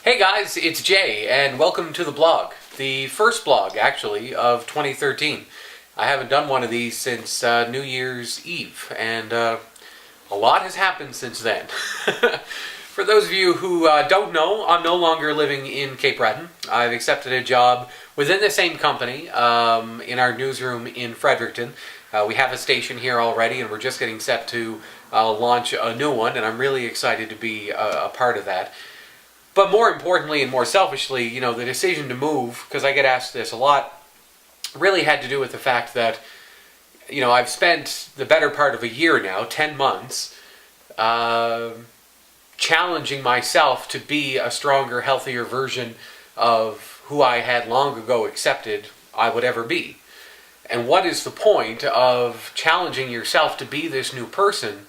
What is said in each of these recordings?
Hey guys, it's Jay, and welcome to the blog. The first blog, actually, of 2013. I haven't done one of these since New Year's Eve, and a lot has happened since then. For those of you who don't know, I'm no longer living in Cape Breton. I've accepted a job within the same company in our newsroom in Fredericton. We have a station here already, and we're just getting set to launch a new one, and I'm really excited to be a part of that. But more importantly and more selfishly, the decision to move, because I get asked this a lot, really had to do with the fact that, I've spent the better part of a year now, 10 months, challenging myself to be a stronger, healthier version of who I had long ago accepted I would ever be. And what is the point of challenging yourself to be this new person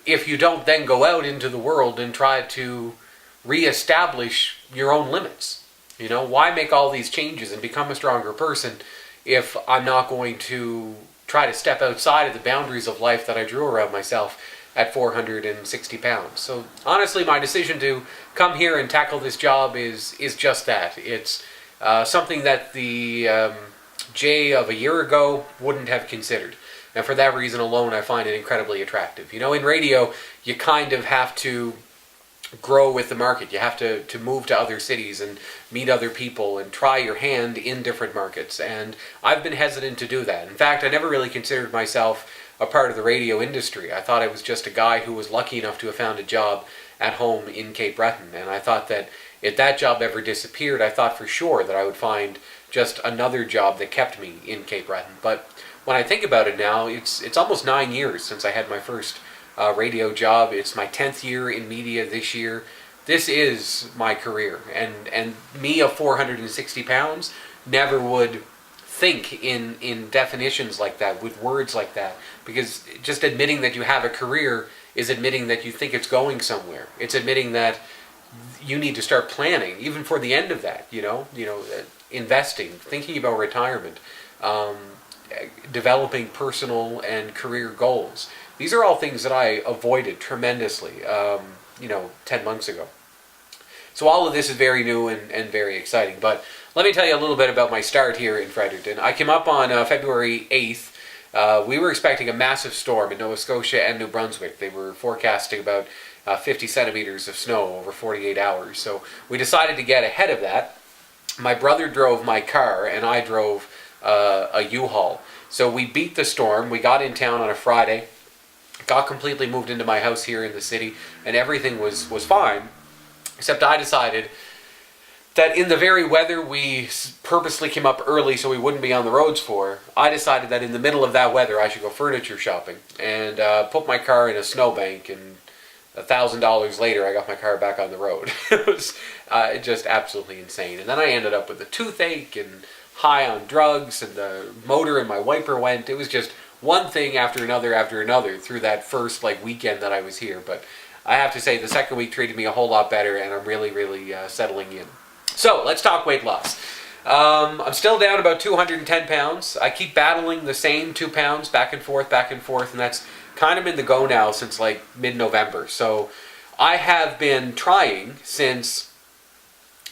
if you don't then go out into the world and try to reestablish your own limits? Why make all these changes and become a stronger person if I'm not going to try to step outside of the boundaries of life that I drew around myself at 460 pounds? So honestly, my decision to come here and tackle this job is just that. It's something that the Jay of a year ago wouldn't have considered. And for that reason alone, I find it incredibly attractive. In radio, you kind of have to grow with the market. You have to move to other cities and meet other people and try your hand in different markets. And I've been hesitant to do that. In fact, I never really considered myself a part of the radio industry. I thought I was just a guy who was lucky enough to have found a job at home in Cape Breton. And I thought that if that job ever disappeared, I thought for sure that I would find just another job that kept me in Cape Breton. But when I think about it now, it's almost 9 years since I had my first radio job. It's my 10th year in media this year. This is my career. And me of 460 pounds never would think in definitions like that, with words like that. Because just admitting that you have a career is admitting that you think it's going somewhere. It's admitting that you need to start planning, even for the end of that, investing, thinking about retirement, developing personal and career goals. These are all things that I avoided tremendously, 10 months ago. So all of this is very new and very exciting. But let me tell you a little bit about my start here in Fredericton. I came up on February 8th. We were expecting a massive storm in Nova Scotia and New Brunswick. They were forecasting about 50 centimeters of snow over 48 hours. So we decided to get ahead of that. My brother drove my car, and I drove a U-Haul. So we beat the storm. We got in town on a Friday, got completely moved into my house here in the city, and everything was fine, except I decided that in the very weather we purposely came up early so we wouldn't be on the roads for, I decided that in the middle of that weather I should go furniture shopping and put my car in a snowbank, and $1,000 later I got my car back on the road. It was just absolutely insane. And then I ended up with a toothache and high on drugs, and the motor in my wiper went. It was just one thing after another through that first weekend that I was here. But I have to say the second week treated me a whole lot better, and I'm really settling in. So let's talk weight loss. I'm still down about 210 pounds. I keep battling the same 2 pounds back and forth, and that's kind of been the go now since mid-November. So I have been trying since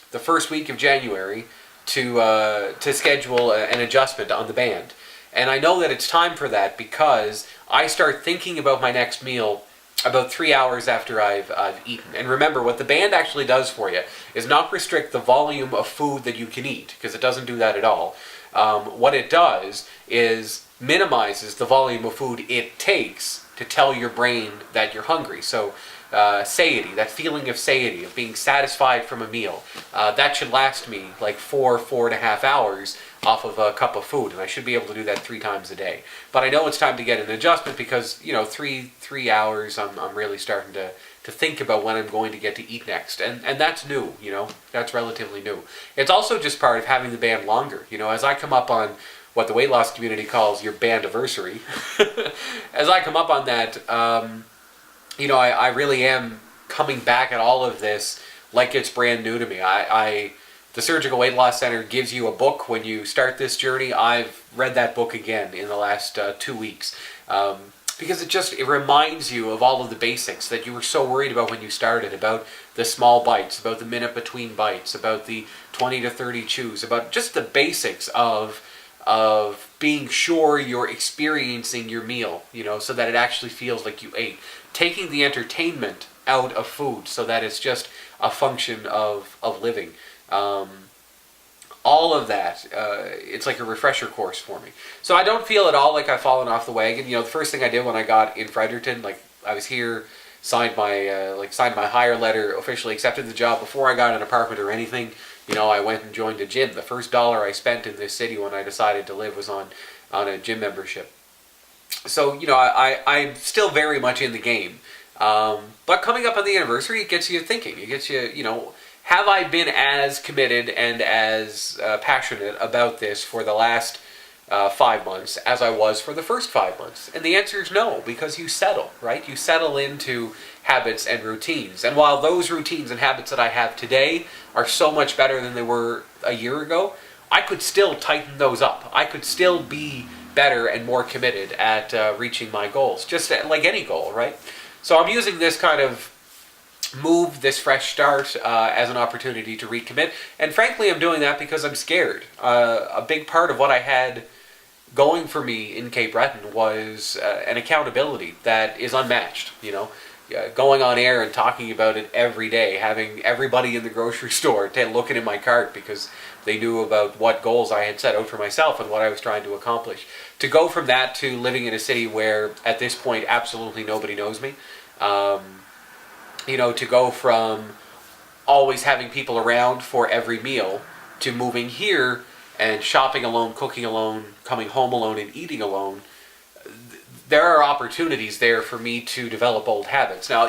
the first week of January to schedule an adjustment on the band. And I know that it's time for that because I start thinking about my next meal about 3 hours after I've eaten. And remember, what the band actually does for you is not restrict the volume of food that you can eat, because it doesn't do that at all. What it does is minimizes the volume of food it takes to tell your brain that you're hungry. So satiety, that feeling of satiety, of being satisfied from a meal, that should last me 4.5 hours off of a cup of food, and I should be able to do that 3 times a day. But I know it's time to get an adjustment because 3 hours I'm really starting to think about when I'm going to get to eat next, and that's new. That's relatively new. It's also just part of having the band longer. As I come up on what the weight loss community calls your bandiversary, as I come up on that, I really am coming back at all of this like it's brand new to me. The Surgical Weight Loss Center gives you a book when you start this journey. I've read that book again in the last 2 weeks. because it reminds you of all of the basics that you were so worried about when you started, about the small bites, about the minute between bites, about the 20 to 30 chews, about just the basics of being sure you're experiencing your meal, so that it actually feels like you ate. Taking the entertainment out of food so that it's just a function of living. All of that, it's like a refresher course for me. So I don't feel at all like I've fallen off the wagon. The first thing I did when I got in Fredericton, like I was here, signed my hire letter, officially accepted the job before I got an apartment or anything. I went and joined a gym. The first dollar I spent in this city when I decided to live was on a gym membership. So, I'm still very much in the game. But coming up on the anniversary, it gets you thinking. It gets you, have I been as committed and as passionate about this for the last 5 months as I was for the first 5 months? And the answer is no, because you settle, right? You settle into habits and routines. And while those routines and habits that I have today are so much better than they were a year ago, I could still tighten those up. I could still be better and more committed at reaching my goals, just like any goal, right? So I'm using this kind of move, this fresh start, as an opportunity to recommit. And frankly, I'm doing that because I'm scared. A big part of what I had going for me in Cape Breton was an accountability that is unmatched, going on air and talking about it every day, having everybody in the grocery store looking in my cart because they knew about what goals I had set out for myself and what I was trying to accomplish. To go from that to living in a city where at this point absolutely nobody knows me, to go from always having people around for every meal to moving here and shopping alone, cooking alone, coming home alone and eating alone, there are opportunities there for me to develop old habits. Now,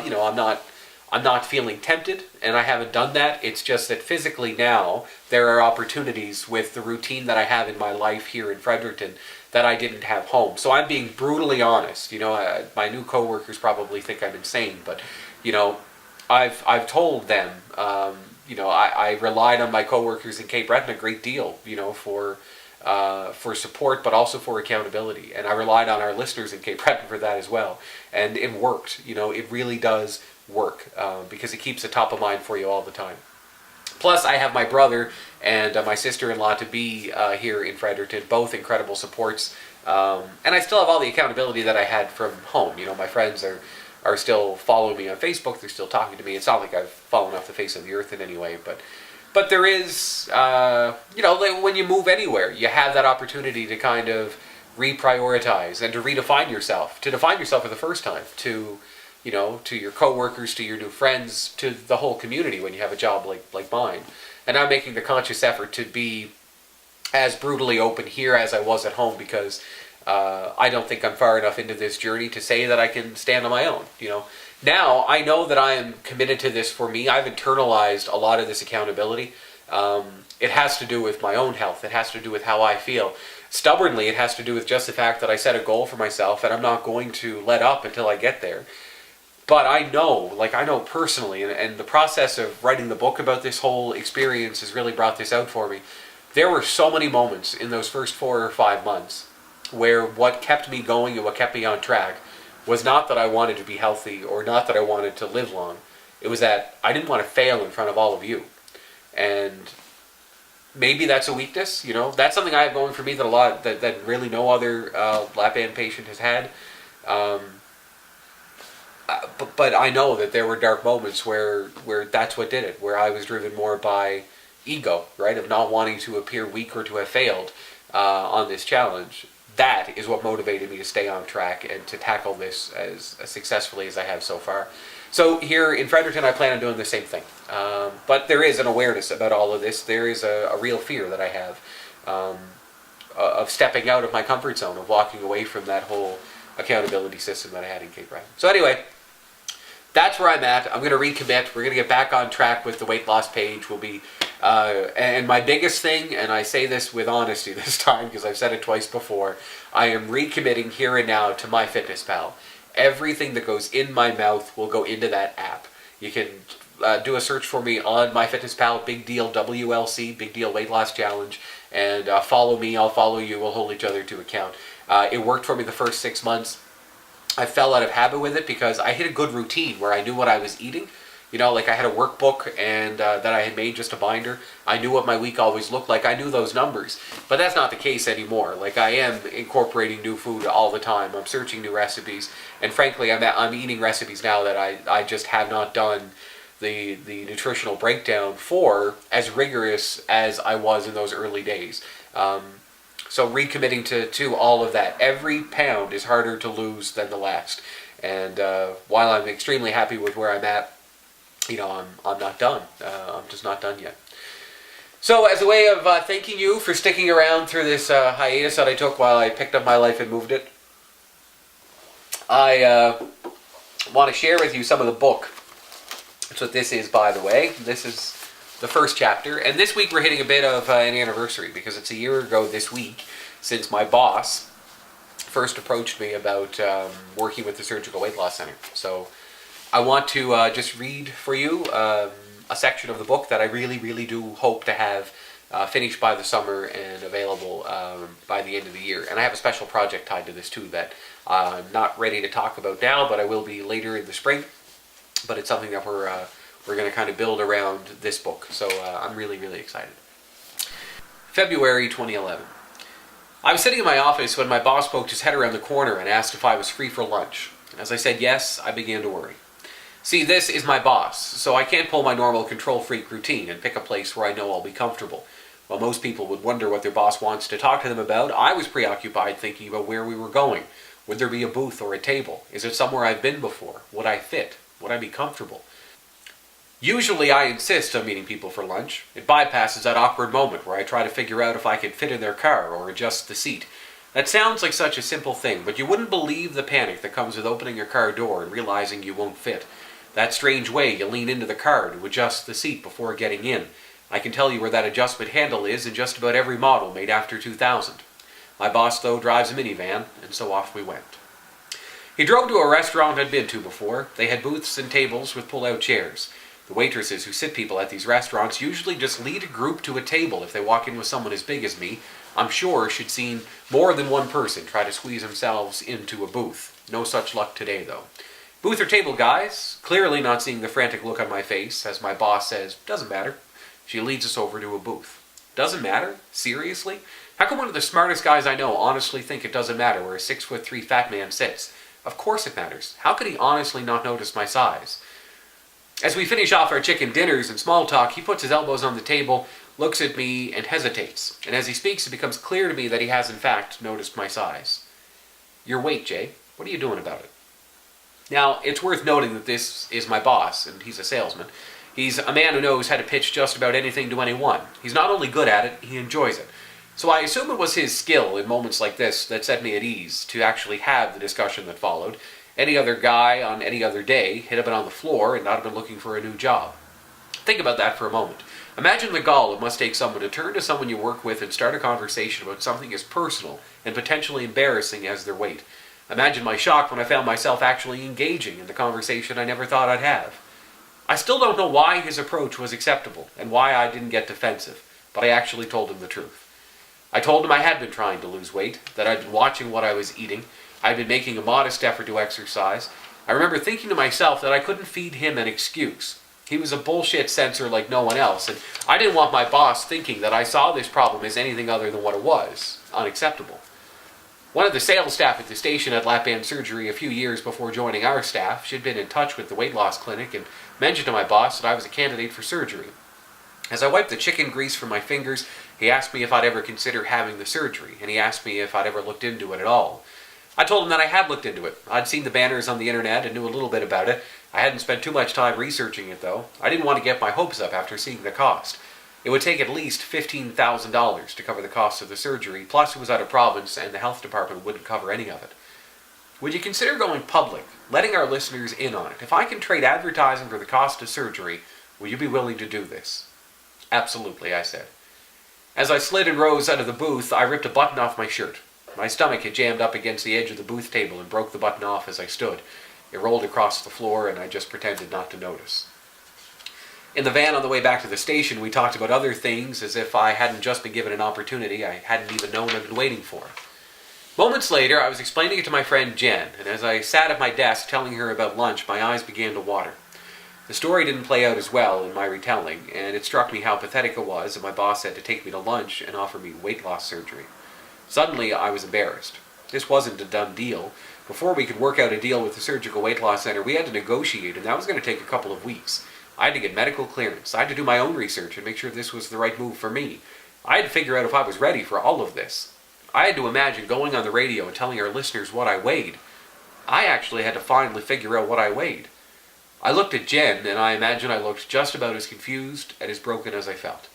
I'm not feeling tempted, and I haven't done that. It's just that physically now there are opportunities with the routine that I have in my life here in Fredericton that I didn't have home. So I'm being brutally honest. My new coworkers probably think I'm insane, but I've told them. I relied on my coworkers in Cape Breton a great deal. For support, but also for accountability. And I relied on our listeners in Cape Breton for that as well. And it worked. It really does work because it keeps it top of mind for you all the time. Plus, I have my brother and my sister-in-law to be here in Fredericton, both incredible supports. And I still have all the accountability that I had from home. My friends are still following me on Facebook. They're still talking to me. It's not like I've fallen off the face of the earth in any way, but there is, when you move anywhere, you have that opportunity to kind of reprioritize and to redefine yourself, to define yourself for the first time, to your coworkers, to your new friends, to the whole community when you have a job like mine. And I'm making the conscious effort to be as brutally open here as I was at home because I don't think I'm far enough into this journey to say that I can stand on my own, Now, I know that I am committed to this for me. I've internalized a lot of this accountability. It has to do with my own health. It has to do with how I feel. Stubbornly, it has to do with just the fact that I set a goal for myself and I'm not going to let up until I get there. But I know personally, and the process of writing the book about this whole experience has really brought this out for me. There were so many moments in those first 4 or 5 months where what kept me going and what kept me on track was not that I wanted to be healthy or not that I wanted to live long. It was that I didn't want to fail in front of all of you. And maybe that's a weakness, That's something I have going for me that really no other lap band patient has had. But I know that there were dark moments where that's what did it, where I was driven more by ego, right, of not wanting to appear weak or to have failed on this challenge. That is what motivated me to stay on track and to tackle this as successfully as I have so far. So here in Fredericton, I plan on doing the same thing. But there is an awareness about all of this. There is a real fear that I have of stepping out of my comfort zone, of walking away from that whole accountability system that I had in Cape Breton. So anyway, that's where I'm at. I'm going to recommit. We're going to get back on track with the weight loss page. We'll be, and my biggest thing, and I say this with honesty this time because I've said it twice before, I am recommitting here and now to MyFitnessPal. Everything that goes in my mouth will go into that app. You can do a search for me on MyFitnessPal, Big Deal WLC, Big Deal Weight Loss Challenge, and follow me. I'll follow you. We'll hold each other to account. It worked for me the first 6 months. I fell out of habit with it because I hit a good routine where I knew what I was eating. You know, like I had a workbook and that I had made, just a binder. I knew what my week always looked like. I knew those numbers. But that's not the case anymore. Like, I am incorporating new food all the time. I'm searching new recipes. And frankly, I'm eating recipes now that I just have not done the nutritional breakdown for as rigorous as I was in those early days. So recommitting to all of that. Every pound is harder to lose than the last. And while I'm extremely happy with where I'm at, you know, I'm not done. I'm just not done yet. So as a way of thanking you for sticking around through this hiatus that I took while I picked up my life and moved it, I want to share with you some of the book. That's what this is, by the way. This is the first chapter. And this week we're hitting a bit of an anniversary because it's a year ago this week since my boss first approached me about working with the Surgical Weight Loss Center. So I want to just read for you a section of the book that I really, really do hope to have finished by the summer and available by the end of the year. And I have a special project tied to this too that I'm not ready to talk about now, but I will be later in the spring. But it's something that we're going to kind of build around this book. So I'm really, really excited. February 2011. I was sitting in my office when my boss poked his head around the corner and asked if I was free for lunch. As I said yes, I began to worry. See, this is my boss, so I can't pull my normal control freak routine and pick a place where I know I'll be comfortable. While most people would wonder what their boss wants to talk to them about, I was preoccupied thinking about where we were going. Would there be a booth or a table? Is it somewhere I've been before? Would I fit? Would I be comfortable? Usually I insist on meeting people for lunch. It bypasses that awkward moment where I try to figure out if I can fit in their car or adjust the seat. That sounds like such a simple thing, but you wouldn't believe the panic that comes with opening your car door and realizing you won't fit. That strange way you lean into the car to adjust the seat before getting in. I can tell you where that adjustment handle is in just about every model made after 2000. My boss, though, drives a minivan, and so off we went. He drove to a restaurant I'd been to before. They had booths and tables with pull-out chairs. The waitresses who sit people at these restaurants usually just lead a group to a table if they walk in with someone as big as me. I'm sure she'd seen more than one person try to squeeze themselves into a booth. No such luck today, though. Booth or table, guys? Clearly not seeing the frantic look on my face as my boss says, doesn't matter. She leads us over to a booth. Doesn't matter? Seriously? How come one of the smartest guys I know honestly think it doesn't matter where a 6'3" fat man sits? Of course it matters. How could he honestly not notice my size? As we finish off our chicken dinners and small talk, he puts his elbows on the table, looks at me, and hesitates. And as he speaks, it becomes clear to me that he has in fact noticed my size. Your weight, Jay. What are you doing about it? Now, it's worth noting that this is my boss, and he's a salesman. He's a man who knows how to pitch just about anything to anyone. He's not only good at it, he enjoys it. So I assume it was his skill in moments like this that set me at ease to actually have the discussion that followed. Any other guy on any other day had been on the floor and not have been looking for a new job. Think about that for a moment. Imagine the gall it must take someone to turn to someone you work with and start a conversation about something as personal and potentially embarrassing as their weight. Imagine my shock when I found myself actually engaging in the conversation I never thought I'd have. I still don't know why his approach was acceptable and why I didn't get defensive, but I actually told him the truth. I told him I had been trying to lose weight, that I'd been watching what I was eating, I'd been making a modest effort to exercise. I remember thinking to myself that I couldn't feed him an excuse. He was a bullshit censor like no one else, and I didn't want my boss thinking that I saw this problem as anything other than what it was, unacceptable. One of the sales staff at the station had lap band surgery a few years before joining our staff. She'd been in touch with the weight loss clinic and mentioned to my boss that I was a candidate for surgery. As I wiped the chicken grease from my fingers, he asked me if I'd ever consider having the surgery, and he asked me if I'd ever looked into it at all. I told him that I had looked into it. I'd seen the banners on the internet and knew a little bit about it. I hadn't spent too much time researching it, though. I didn't want to get my hopes up after seeing the cost. It would take at least $15,000 to cover the cost of the surgery, plus it was out of province and the health department wouldn't cover any of it. Would you consider going public, letting our listeners in on it? If I can trade advertising for the cost of surgery, will you be willing to do this? Absolutely, I said. As I slid and rose out of the booth, I ripped a button off my shirt. My stomach had jammed up against the edge of the booth table and broke the button off as I stood. It rolled across the floor and I just pretended not to notice. In the van on the way back to the station, we talked about other things as if I hadn't just been given an opportunity I hadn't even known I'd been waiting for. Moments later, I was explaining it to my friend Jen, and as I sat at my desk telling her about lunch, my eyes began to water. The story didn't play out as well in my retelling, and it struck me how pathetic it was that my boss had to take me to lunch and offer me weight loss surgery. Suddenly, I was embarrassed. This wasn't a done deal. Before we could work out a deal with the surgical weight loss center, we had to negotiate, and that was going to take a couple of weeks. I had to get medical clearance. I had to do my own research and make sure this was the right move for me. I had to figure out if I was ready for all of this. I had to imagine going on the radio and telling our listeners what I weighed. I actually had to finally figure out what I weighed. I looked at Jen, and I imagine I looked just about as confused and as broken as I felt.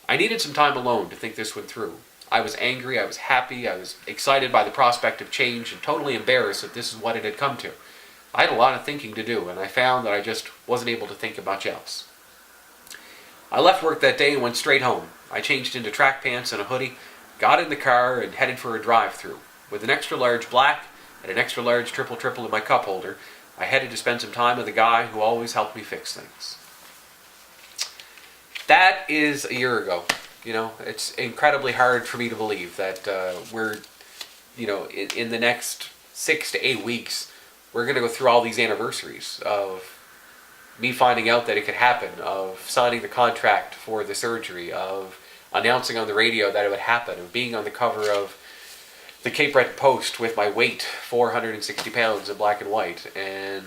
I needed some time alone to think this one through. I was angry, I was happy, I was excited by the prospect of change, and totally embarrassed that this is what it had come to. I had a lot of thinking to do, and I found that I just wasn't able to think of much else. I left work that day and went straight home. I changed into track pants and a hoodie, got in the car, and headed for a drive-thru. With an extra large black and an extra large triple in my cup holder, I headed to spend some time with a guy who always helped me fix things. That is a year ago. It's incredibly hard for me to believe that we're, in the next 6 to 8 weeks, we're going to go through all these anniversaries of me finding out that it could happen, of signing the contract for the surgery, of announcing on the radio that it would happen, of being on the cover of the Cape Breton Post with my weight, 460 pounds in black and white. And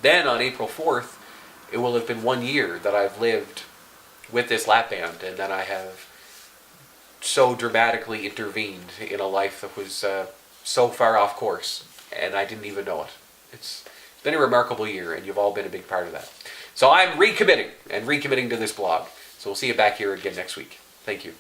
then on April 4th, it will have been 1 year that I've lived with this lap band, and that I have so dramatically intervened in a life that was so far off course, and I didn't even know it. It's been a remarkable year, and you've all been a big part of that. So I'm recommitting to this blog. So we'll see you back here again next week. Thank you.